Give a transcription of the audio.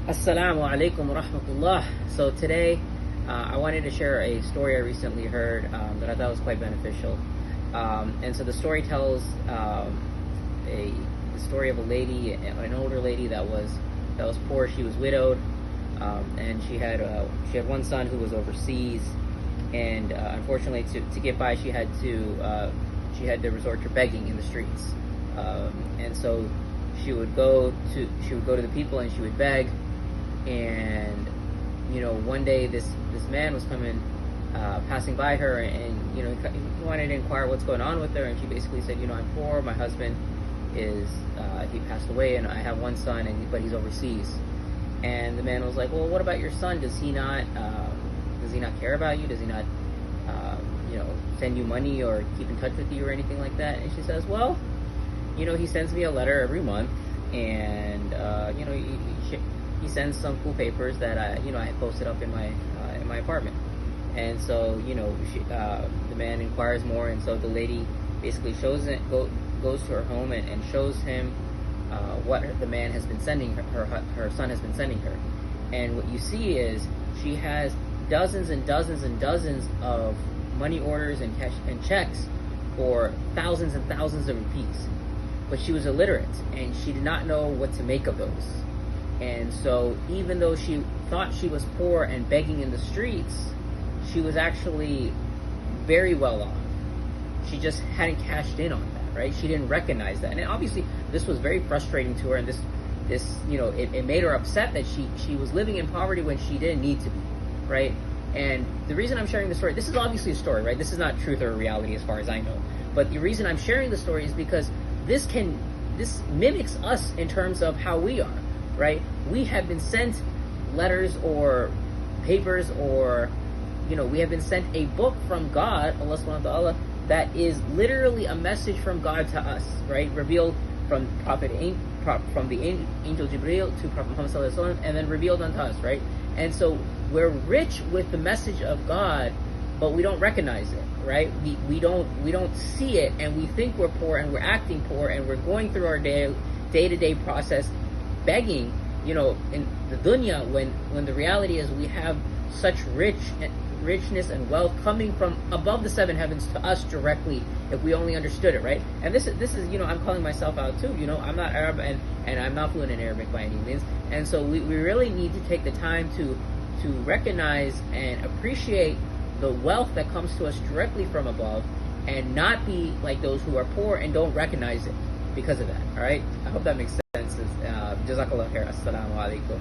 Assalamu alaikum wa rahmatullah. So today, I wanted to share a story I recently heard that I thought was quite beneficial. And so the story tells the story of a lady, an older lady that was poor. She was widowed, and she had one son who was overseas, and unfortunately, to get by, she had to resort to begging in the streets. And so she would go to the people and she would beg. And one day this man was passing by her, and he wanted to inquire what's going on with her. And she basically said, I'm poor, my husband is he passed away, and I have one son, but he's overseas. And the man was like, well, what about your son? Does he not care about you? Does he not send you money or keep in touch with you or anything like that? And she says, well, he sends me a letter every month, and he sends some cool papers that I had posted up in my apartment. And so the man inquires more, and so the lady basically goes to her home and shows him what the man has been sending her son has been sending her. And what you see is she has dozens and dozens and dozens of money orders and cash and checks for thousands and thousands of rupees. But she was illiterate, and she did not know what to make of those. And so even though she thought she was poor and begging in the streets, she was actually very well off. She just hadn't cashed in on that, right? She didn't recognize that. And obviously this was very frustrating to her, and it made her upset that she was living in poverty when she didn't need to be, right? And the reason I'm sharing the story, this is obviously a story, right? This is not truth or reality as far as I know. But the reason I'm sharing the story is because this mimics us in terms of how we are, right? We have been sent letters or papers, or we have been sent a book from God, Allah subhanahu wa ta'ala, that is literally a message from God to us, right? Revealed from from the angel Jibreel to Prophet Muhammad sallallahu alaihi wasallam, and then revealed unto us, right? And so we're rich with the message of God, but we don't recognize it, right? We don't see it, and we think we're poor, and we're acting poor, and we're going through our day-to-day process begging, in the dunya, when the reality is we have such richness and wealth coming from above the seven heavens to us directly, if we only understood it, right? And this is I'm calling myself out too. I'm not Arab, and I'm not fluent in Arabic by any means. And so we really need to take the time to recognize and appreciate the wealth that comes to us directly from above, and not be like those who are poor and don't recognize it because of that. All right, I hope that makes sense. Jazakallah khair. Assalamu alaikum.